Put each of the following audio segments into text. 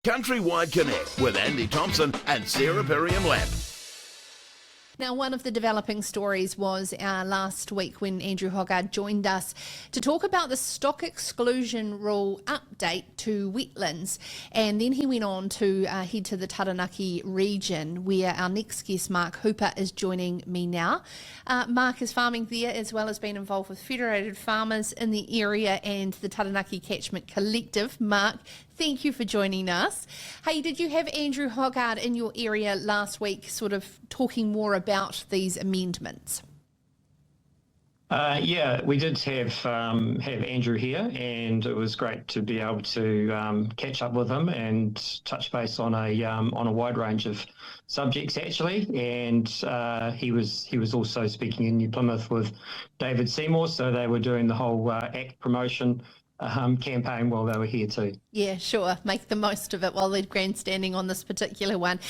CountryWide Connect with Andy Thompson and Sarah Perriam-Lampp. Now, one of the developing stories was last week when Andrew Hoggard joined us to talk about the stock exclusion rule update to wetlands. And then he went on to head to the Taranaki region, where our next guest, Mark Hooper, is joining me now. Mark is farming there, as well as being involved with Federated Farmers in the area and the Taranaki Catchment Collective. Mark, thank you for joining us. Hey, did you have Andrew Hoggard in your area last week sort of talking more about these amendments? Yeah, we did have Andrew here, and it was great to be able to catch up with him and touch base on a wide range of subjects actually. And he was also speaking in New Plymouth with David Seymour, so they were doing the whole ACT promotion campaign while they were here too. Yeah, sure. Make the most of it while they're grandstanding on this particular one.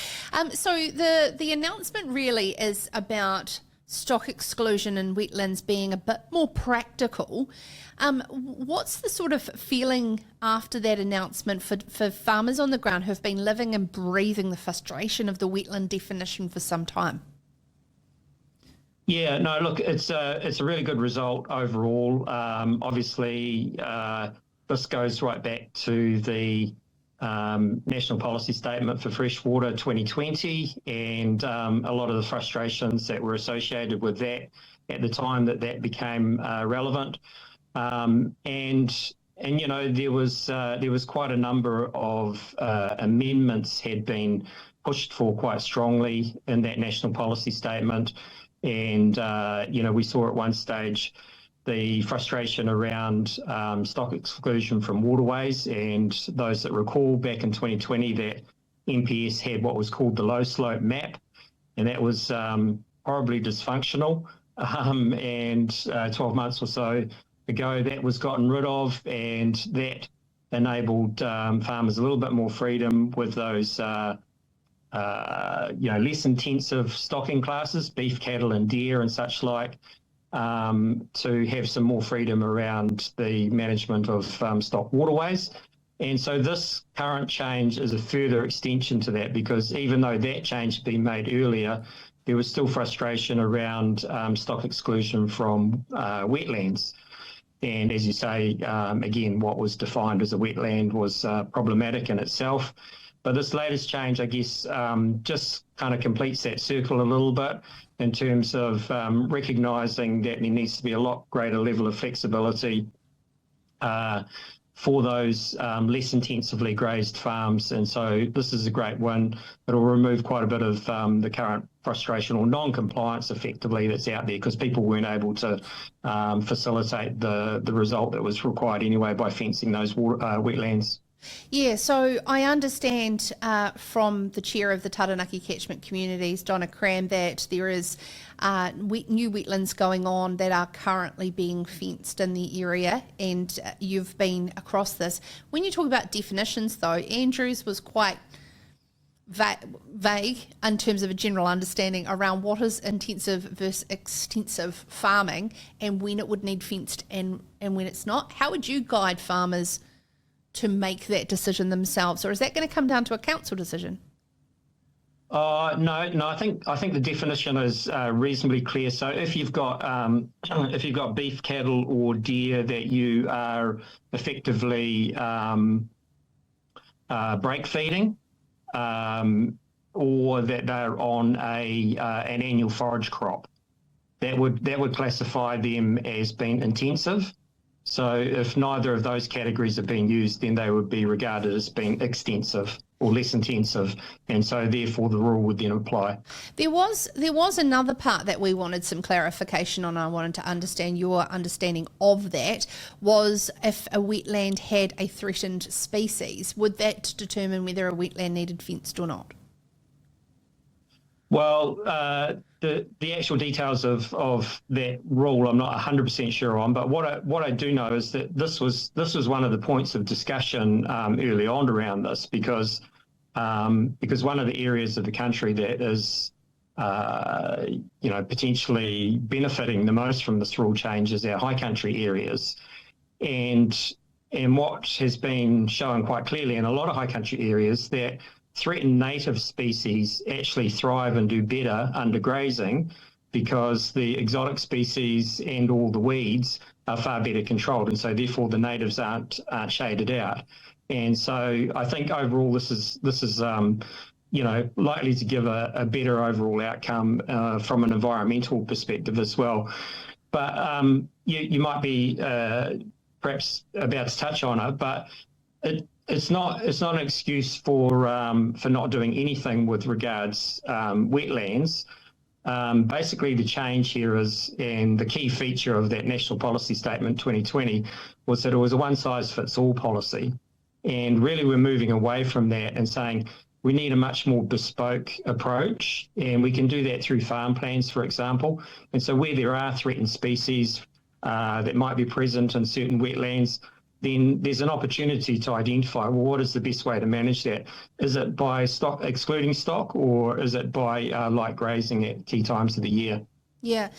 So the announcement really is about stock exclusion in wetlands being a bit more practical. What's the sort of feeling after that announcement for farmers on the ground who've been living and breathing the frustration of the wetland definition for some time? Yeah, no, look, it's a really good result overall. Obviously, this goes right back to the National Policy Statement for Freshwater 2020 and a lot of the frustrations that were associated with that at the time that became relevant. And you know, there was quite a number of amendments had been pushed for quite strongly in that National Policy Statement. And, you know, we saw at one stage the frustration around stock exclusion from waterways, and those that recall back in 2020 that NPS had what was called the low slope map, and that was horribly dysfunctional. And 12 months or so ago, that was gotten rid of, and that enabled farmers a little bit more freedom with those you know, less intensive stocking classes, beef, cattle and deer and such like, to have some more freedom around the management of stock waterways. And so this current change is a further extension to that, because even though that change had been made earlier, there was still frustration around stock exclusion from wetlands. And as you say, again, what was defined as a wetland was problematic in itself. But this latest change, I guess, just kind of completes that circle a little bit in terms of recognising that there needs to be a lot greater level of flexibility for those less intensively grazed farms. And so this is a great win. It'll remove quite a bit of the current frustration or non-compliance effectively that's out there, because people weren't able to facilitate the result that was required anyway by fencing those wetlands. Yeah, so I understand from the chair of the Taranaki Catchment Communities, Donna Cram, that there is new wetlands going on that are currently being fenced in the area, and you've been across this. When you talk about definitions, though, Andrews was quite vague in terms of a general understanding around what is intensive versus extensive farming and when it would need fenced and when it's not. How would you guide farmers to make that decision themselves, or is that going to come down to a council decision? No. I think the definition is reasonably clear. So if you've got beef, cattle, or deer that you are effectively break feeding, or that they're on an annual forage crop, that would classify them as being intensive. So if neither of those categories are being used, then they would be regarded as being extensive or less intensive, and so therefore the rule would then apply. There was another part that we wanted some clarification on. I wanted to understand your understanding of that. Was if a wetland had a threatened species, would that determine whether a wetland needed fenced or not? Well, the actual details of that rule I'm not 100% sure on, but what I do know is that this was one of the points of discussion early on around this, because one of the areas of the country that is you know, potentially benefiting the most from this rule change is our high country areas, and And what has been shown quite clearly in a lot of high country areas that threatened native species actually thrive and do better under grazing because the exotic species and all the weeds are far better controlled, and so therefore the natives aren't shaded out. And so I think overall this is likely to give a better overall outcome from an environmental perspective as well. But you might be perhaps about to touch on it, but it's not an excuse for not doing anything with regards wetlands. Basically, the change here is, and the key feature of that National Policy Statement 2020 was that it was a one-size-fits-all policy. And really we're moving away from that and saying we need a much more bespoke approach, and we can do that through farm plans, for example. And so where there are threatened species that might be present in certain wetlands, then there's an opportunity to identify, well, what is the best way to manage that? Is it by excluding stock, or is it by light grazing at key times of the year? Yeah.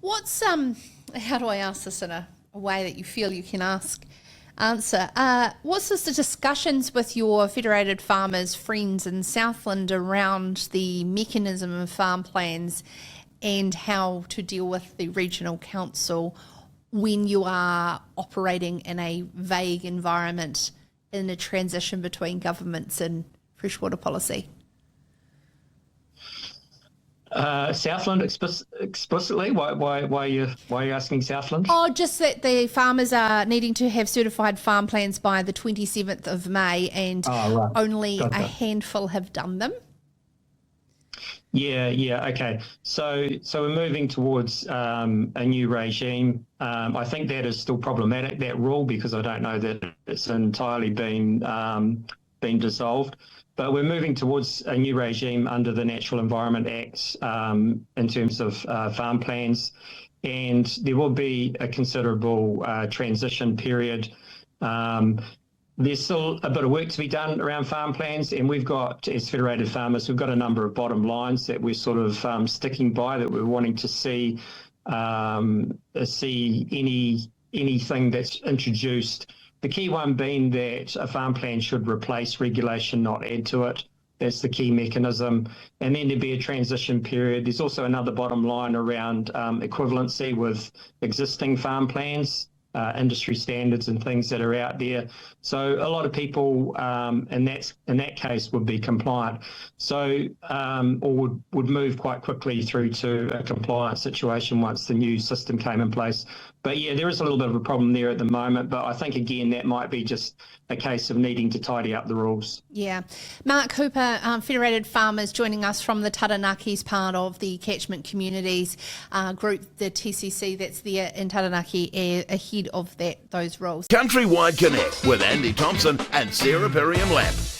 What's how do I ask this in a way that you feel you can answer? What's the discussions with your Federated Farmers friends in Southland around the mechanism of farm plans and how to deal with the regional council when you are operating in a vague environment in a transition between governments and freshwater policy? Southland explicitly? Why are you asking Southland? Oh, just that the farmers are needing to have certified farm plans by the 27th of May, and only a handful have done them. Yeah, okay. So we're moving towards a new regime. I think that is still problematic, that rule, because I don't know that it's entirely been dissolved. But we're moving towards a new regime under the Natural Environment Act in terms of farm plans, and there will be a considerable transition period. There's still a bit of work to be done around farm plans, and we've got, as Federated Farmers, we've got a number of bottom lines that we're sort of sticking by, that we're wanting to see anything that's introduced. The key one being that a farm plan should replace regulation, not add to it. That's the key mechanism. And then there'd be a transition period. There's also another bottom line around equivalency with existing farm plans, industry standards and things that are out there. So a lot of people in that case would be compliant. So or would move quite quickly through to a compliant situation once the new system came in place. But yeah, there is a little bit of a problem there at the moment, but I think again that might be just a case of needing to tidy up the rules. Yeah. Mark Hooper, Federated Farmers, joining us from the Taranaki, part of the catchment communities group, the TCC that's there in Taranaki, ahead of those rules. CountryWide Connect with Andy Thompson and Sarah Perriam-Lampp.